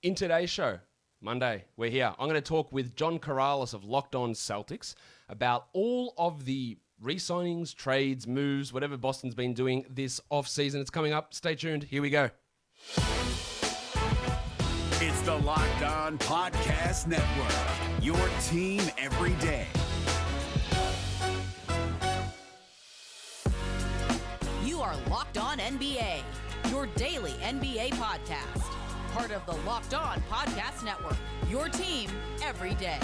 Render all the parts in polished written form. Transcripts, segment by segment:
In today's show, Monday, we're here. I'm going to talk with John Corrales of Locked On Celtics about all of the re-signings, trades, moves, whatever Boston's been doing this offseason. It's coming up. Stay tuned. Here we go. It's the Locked On Podcast Network, your team every day. You are Locked On NBA, your daily NBA podcast. Part of the Locked On Podcast Network, your team every day.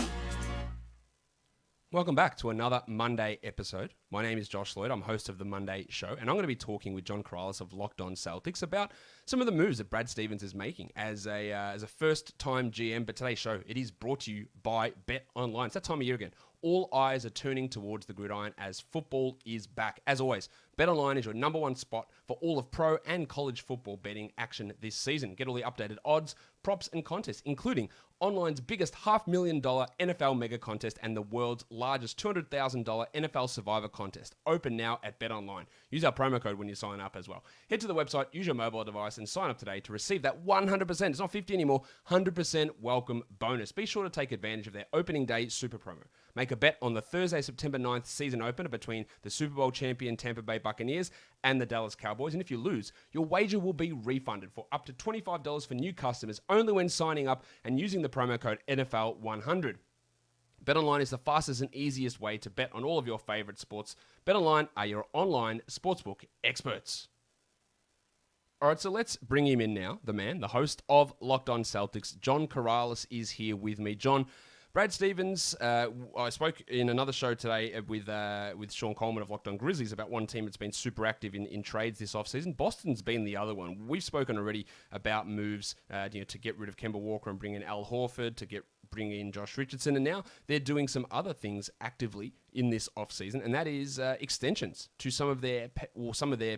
Welcome back to another Monday episode. My name is Josh Lloyd. I'm host of the Monday show, and I'm going to be talking with John Corrales of Locked On Celtics about some of the moves that Brad Stevens is making as a first-time GM. But today's show, it is brought to you by BetOnline. It's that time of year again. All eyes are turning towards the gridiron as football is back. As always, BetOnline is your number one spot for all of pro and college football betting action this season. Get all the updated odds, props, and contests, including online's biggest $500,000 NFL mega contest and the world's largest $200,000 NFL Survivor contest. Open now at BetOnline. Use our promo code when you sign up as well. Head to the website, use your mobile device, and sign up today to receive that 100%, it's not 50 anymore, 100% welcome bonus. Be sure to take advantage of their opening day super promo. Make a bet on the Thursday, September 9th season opener between the Super Bowl champion Tampa Bay Buccaneers and the Dallas Cowboys. And if you lose, your wager will be refunded for up to $25 for new customers only when signing up and using the promo code NFL100. BetOnline is the fastest and easiest way to bet on all of your favorite sports. BetOnline are your online sportsbook experts. All right, so let's bring him in now. The man, the host of Locked On Celtics, John Corrales, is here with me. John, Brad Stevens, I spoke in another show today with Sean Coleman of Locked On Grizzlies about one team that's been super active in trades this offseason. Boston's been the other one. We've spoken already about moves to get rid of Kemba Walker and bring in Al Horford, to bring in Josh Richardson, and now they're doing some other things actively in this offseason, and that is extensions to some of their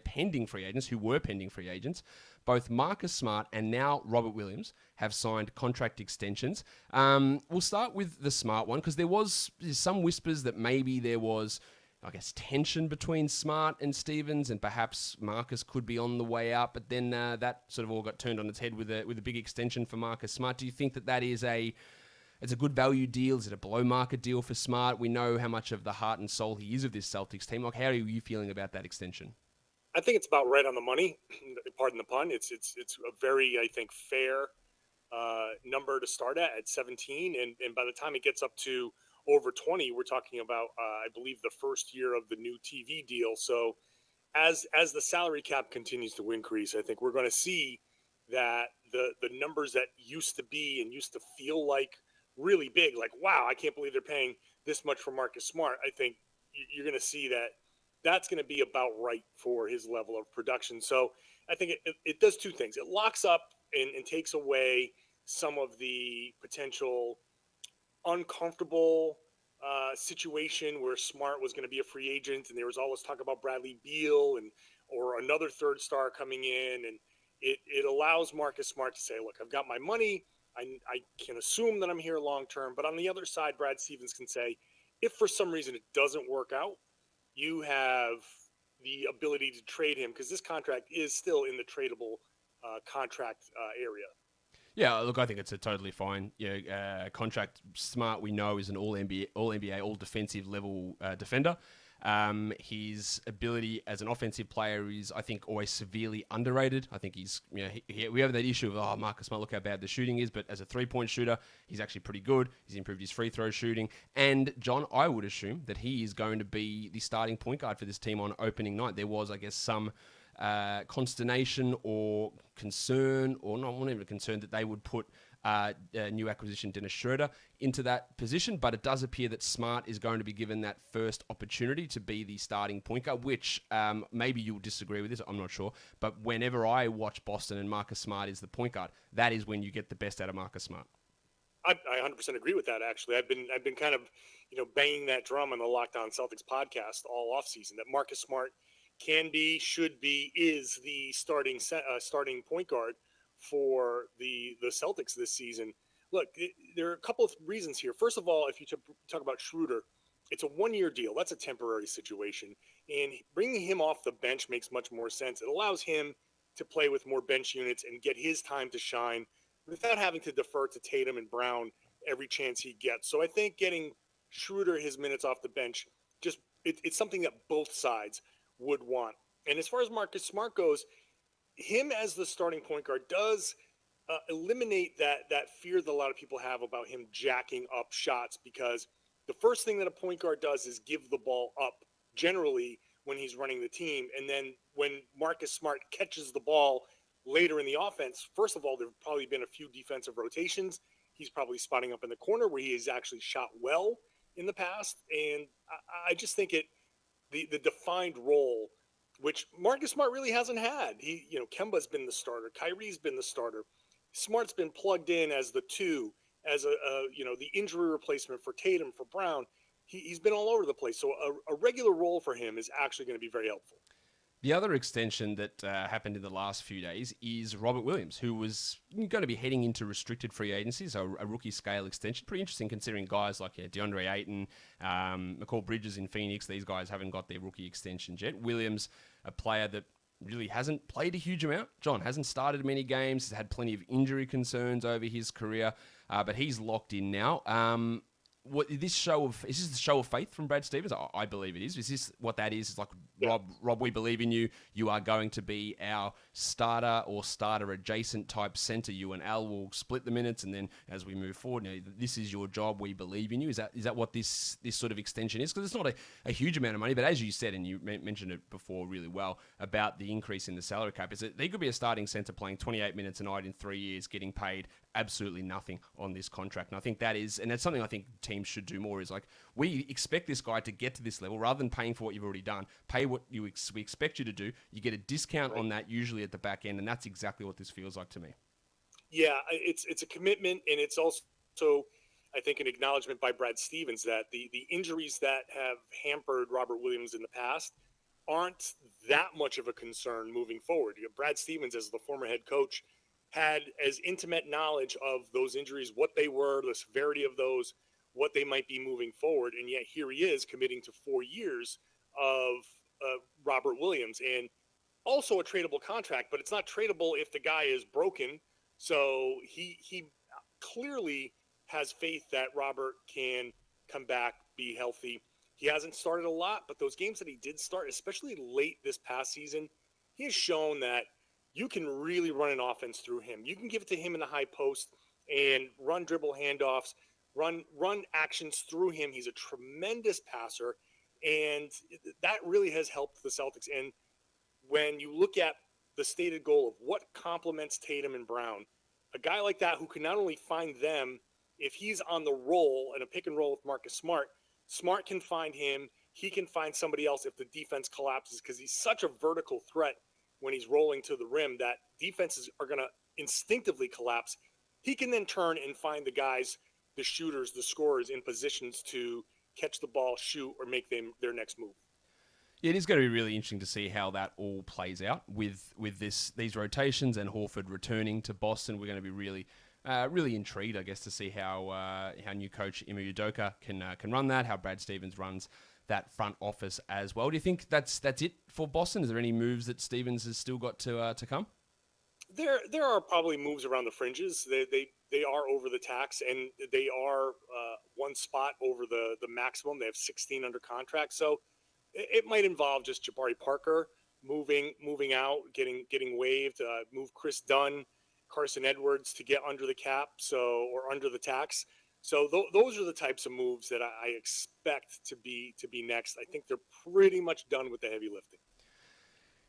pending free agents who were pending free agents. Both Marcus Smart and now Robert Williams have signed contract extensions. We'll start with the Smart one because there was some whispers that maybe there was, I guess, tension between Smart and Stevens, and perhaps Marcus could be on the way out. But then that sort of all got turned on its head with a big extension for Marcus Smart. Do you think that is it's a good value deal? Is it a below market deal for Smart? We know how much of the heart and soul he is of this Celtics team. Like, how are you feeling about that extension? I think it's about right on the money. Pardon the pun. It's a very, I think, fair number to start at 17, and by the time it gets up to over 20, we're talking about I believe the first year of the new TV deal. So as the salary cap continues to increase, I think we're going to see that the numbers that used to be and used to feel like really big, like, wow, I can't believe they're paying this much for Marcus Smart. I think you're going to see that that's going to be about right for his level of production. So I think it does two things. It locks up and takes away some of the potential uncomfortable situation where Smart was going to be a free agent, and there was always talk about Bradley Beal or another third star coming in, and it allows Marcus Smart to say, look, I've got my money. I can assume that I'm here long term. But on the other side, Brad Stevens can say, if for some reason it doesn't work out, you have the ability to trade him because this contract is still in the tradable contract area. Yeah, look, I think it's a totally fine contract. Smart, we know, is an all-NBA, all-defensive level defender. His ability as an offensive player is, I think, always severely underrated. I think he's, we have that issue of, Marcus Smart, look how bad the shooting is, but as a three-point shooter, he's actually pretty good. He's improved his free throw shooting. And, John, I would assume that he is going to be the starting point guard for this team on opening night. There was, I guess, some consternation or concern, or not even a concern, that they would put new acquisition Dennis Schroeder into that position, but it does appear that Smart is going to be given that first opportunity to be the starting point guard, which maybe you'll disagree with this, I'm not sure, but whenever I watch Boston and Marcus Smart is the point guard, that is when you get the best out of Marcus Smart. I 100% agree with that. Actually, I've been kind of banging that drum on the Locked On Celtics podcast all offseason that Marcus Smart can be, should be, is the starting point guard for the Celtics this season. Look, there are a couple of reasons here. First of all, if you talk about Schroeder, it's a one-year deal. That's a temporary situation. And bringing him off the bench makes much more sense. It allows him to play with more bench units and get his time to shine without having to defer to Tatum and Brown every chance he gets. So I think getting Schroeder his minutes off the bench, it's something that both sides would want. And as far as Marcus Smart goes, him as the starting point guard does eliminate that fear that a lot of people have about him jacking up shots, because the first thing that a point guard does is give the ball up generally when he's running the team. And then when Marcus Smart catches the ball later in the offense, first of all, there have probably been a few defensive rotations. He's probably spotting up in the corner where he has actually shot well in the past. And I just think the defined role, which Marcus Smart really hasn't had. Kemba's been the starter. Kyrie's been the starter. Smart's been plugged in as the two, as the injury replacement for Tatum, for Brown. He's been all over the place. So a regular role for him is actually going to be very helpful. The other extension that happened in the last few days is Robert Williams, who was going to be heading into restricted free agency, so a rookie scale extension. Pretty interesting considering guys like DeAndre Ayton, McCall Bridges in Phoenix. These guys haven't got their rookie extensions yet. Williams, a player that really hasn't played a huge amount. John hasn't started many games. He's had plenty of injury concerns over his career, but he's locked in now. Is this the show of faith from Brad Stevens? I believe it is. Is this what that is? It's like, Rob, we believe in you. You are going to be our starter or starter adjacent type center. You and Al will split the minutes, and then as we move forward, this is your job. We believe in you. Is that what this sort of extension is? Because it's not a huge amount of money, but as you said, and you mentioned it before really well about the increase in the salary cap, is that he could be a starting center playing 28 minutes a night in 3 years, getting paid absolutely nothing on this contract. And I think that's something I think teams should do more, is like, we expect this guy to get to this level rather than paying for what you've already done. Pay what we expect you to do. You get a discount on that usually at the back end, and that's exactly what this feels like to me. Yeah, it's a commitment, and it's also, I think, an acknowledgement by Brad Stevens that the injuries that have hampered Robert Williams in the past aren't that much of a concern moving forward. Brad Stevens, as the former head coach, had as intimate knowledge of those injuries, what they were, the severity of those, what they might be moving forward. And yet here he is committing to 4 years of Robert Williams, and also a tradable contract, but it's not tradable if the guy is broken. So he clearly has faith that Robert can come back, be healthy. He hasn't started a lot, but those games that he did start, especially late this past season, he has shown that you can really run an offense through him. You can give it to him in the high post and run dribble handoffs, run actions through him. He's a tremendous passer, and that really has helped the Celtics. And when you look at the stated goal of what complements Tatum and Brown, a guy like that who can not only find them if he's on the roll in a pick and roll with Marcus Smart, Smart can find him. He can find somebody else if the defense collapses, because he's such a vertical threat when he's rolling to the rim that defenses are going to instinctively collapse. He can then turn and find the guys, the shooters, the scorers in positions to catch the ball, shoot, or make them their next move. It is going to be really interesting to see how that all plays out with these rotations and Horford returning to Boston. We're going to be really intrigued, I guess, to see how new coach Ime Udoka can run that, how Brad Stevens runs that front office as well. Do you think that's it for Boston? Is there any moves that Stevens has still got to come? There are probably moves around the fringes. They are over the tax, and they are one spot over the maximum. They have 16 under contract, so it might involve just Jabari Parker moving out, getting waived, move Chris Dunn, Carson Edwards to get under the cap, or under the tax. So those are the types of moves that I expect to be next. I think they're pretty much done with the heavy lifting.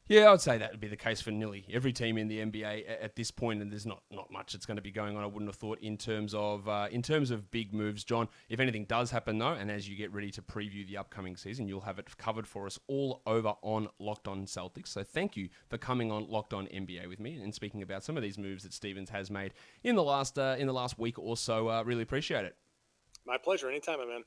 Yeah, I would say that would be the case for nearly every team in the NBA at this point, and there's not much that's going to be going on, I wouldn't have thought, in terms of big moves, John. If anything does happen, though, and as you get ready to preview the upcoming season, you'll have it covered for us all over on Locked On Celtics. So thank you for coming on Locked On NBA with me and speaking about some of these moves that Stevens has made in the last week or so. Really appreciate it. My pleasure. Anytime, my man.